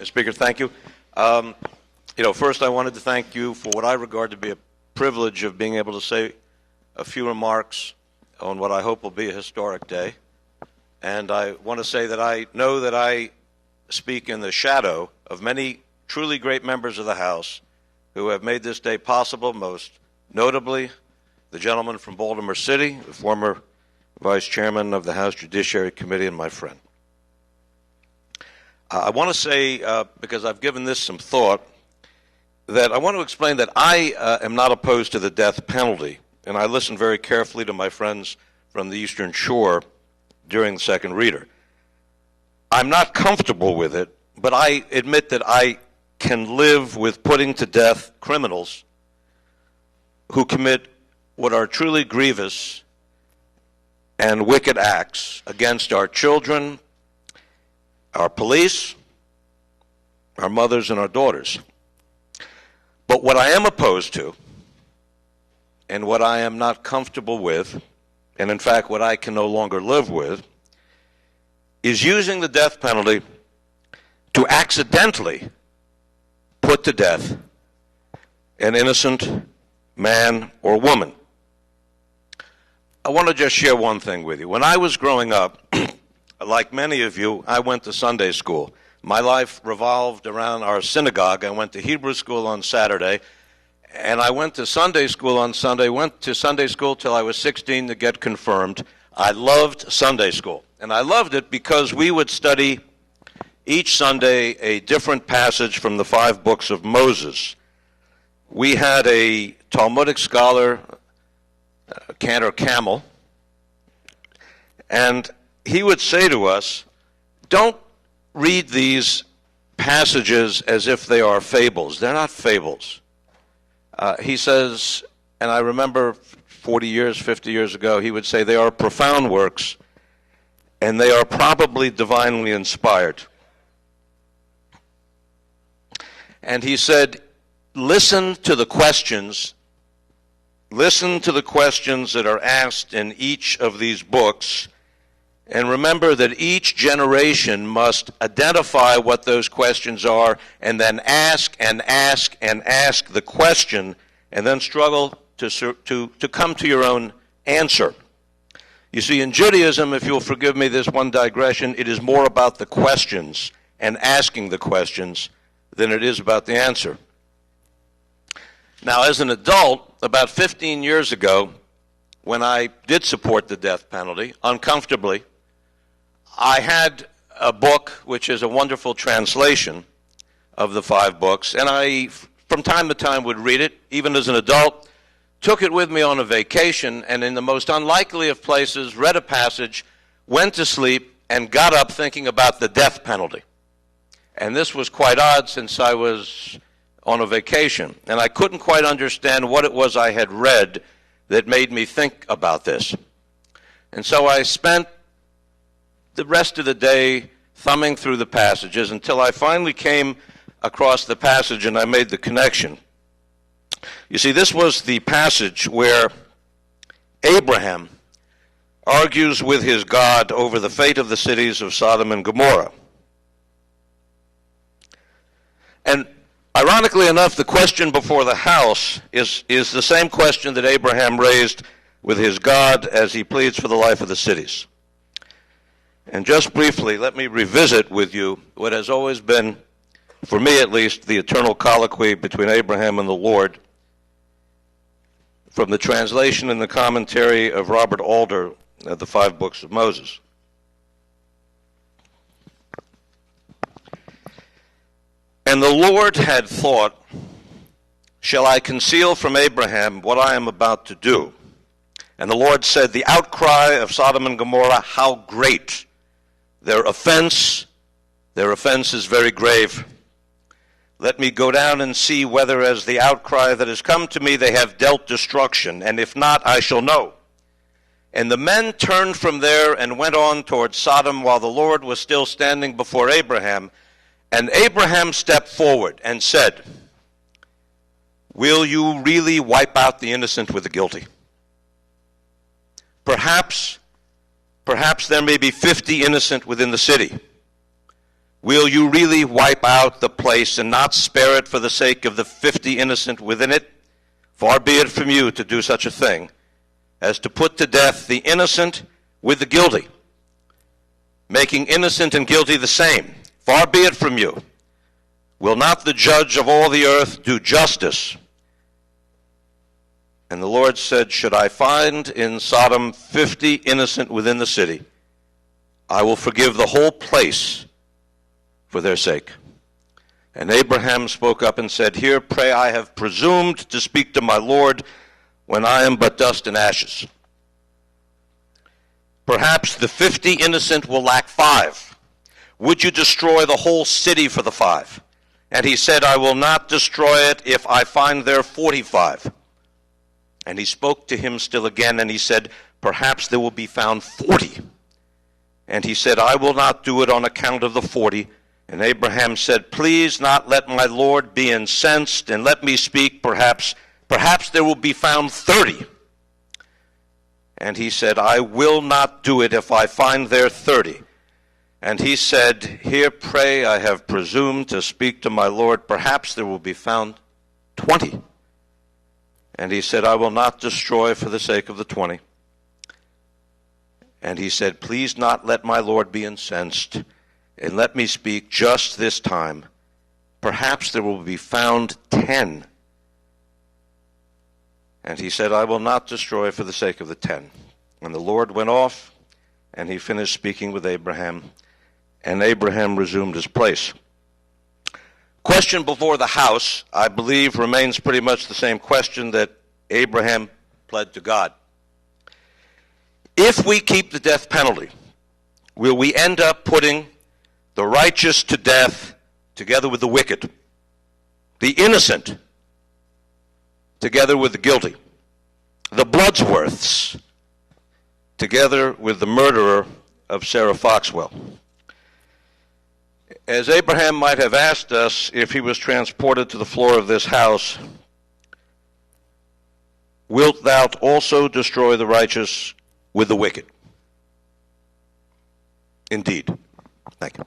Speaker, thank you. First I wanted to thank you for what I regard to be a privilege of being able to say a few remarks on what I hope will be a historic day. And I want to say that I know that I speak in the shadow of many truly great members of the House who have made this day possible, most notably the gentleman from Baltimore City, the former Vice Chairman of the House Judiciary Committee, and my friend. I want to say, because I've given this some thought, that I want to explain that I am not opposed to the death penalty, and I listened very carefully to my friends from the Eastern Shore during the second reader. I'm not comfortable with it, but I admit that I can live with putting to death criminals who commit what are truly grievous and wicked acts against our children, our police, our mothers, and our daughters. But what I am opposed to, and what I am not comfortable with, and in fact what I can no longer live with, is using the death penalty to accidentally put to death an innocent man or woman. I want to just share one thing with you. When I was growing up, like many of you, I went to Sunday school. My life revolved around our synagogue. I went to Hebrew school on Saturday, and I went to Sunday school on Sunday, went to Sunday school till I was 16 to get confirmed. I loved Sunday school, and I loved it because we would study each Sunday a different passage from the 5 books of Moses. We had a Talmudic scholar, Cantor Camel, and he would say to us, don't read these passages as if they are fables. They're not fables. He says, and I remember 40 years, 50 years ago, he would say they are profound works, and they are probably divinely inspired. And he said, listen to the questions that are asked in each of these books, and remember that each generation must identify what those questions are and then ask and ask and ask the question and then struggle to come to your own answer. You see, in Judaism, if you'll forgive me this one digression, it is more about the questions and asking the questions than it is about the answer. Now, as an adult, about 15 years ago, when I did support the death penalty, uncomfortably, I had a book which is a wonderful translation of the 5 books, and I, from time to time, would read it, even as an adult, took it with me on a vacation, and in the most unlikely of places, read a passage, went to sleep, and got up thinking about the death penalty. And this was quite odd since I was on a vacation, and I couldn't quite understand what it was I had read that made me think about this. And so I spent the rest of the day thumbing through the passages until I finally came across the passage and I made the connection. You see, this was the passage where Abraham argues with his God over the fate of the cities of Sodom and Gomorrah. And ironically enough, the question before the House is the same question that Abraham raised with his God as he pleads for the life of the cities. And just briefly, let me revisit with you what has always been, for me at least, the eternal colloquy between Abraham and the Lord from the translation and the commentary of Robert Alder of the 5 books of Moses. And the Lord had thought, shall I conceal from Abraham what I am about to do? And the Lord said, the outcry of Sodom and Gomorrah, how great! Their offense is very grave. Let me go down and see whether as the outcry that has come to me they have dealt destruction, and if not, I shall know. And the men turned from there and went on toward Sodom while the Lord was still standing before Abraham. And Abraham stepped forward and said, will you really wipe out the innocent with the guilty? Perhaps there may be 50 innocent within the city. Will you really wipe out the place and not spare it for the sake of the 50 innocent within it? Far be it from you to do such a thing as to put to death the innocent with the guilty, making innocent and guilty the same. Far be it from you. Will not the judge of all the earth do justice? And the Lord said, should I find in Sodom 50 innocent within the city, I will forgive the whole place for their sake. And Abraham spoke up and said, here, pray, I have presumed to speak to my Lord when I am but dust and ashes. Perhaps the 50 innocent will lack 5. Would you destroy the whole city for the 5? And he said, I will not destroy it if I find there 45. And he spoke to him still again, and he said, perhaps there will be found 40. And he said, I will not do it on account of the 40. And Abraham said, please not let my Lord be incensed, and let me speak, perhaps there will be found 30. And he said, I will not do it if I find there 30. And he said, here, pray, I have presumed to speak to my Lord, perhaps there will be found 20. And he said, I will not destroy for the sake of the 20. And he said, please not let my Lord be incensed, and let me speak just this time. Perhaps there will be found 10. And he said, I will not destroy for the sake of the 10. And the Lord went off, and he finished speaking with Abraham, and Abraham resumed his place. Question before the House, I believe, remains pretty much the same question that Abraham pled to God. If we keep the death penalty, will we end up putting the righteous to death together with the wicked, the innocent together with the guilty, the Bloodsworths together with the murderer of Sarah Foxwell? As Abraham might have asked us if he was transported to the floor of this house, wilt thou also destroy the righteous with the wicked? Indeed. Thank you.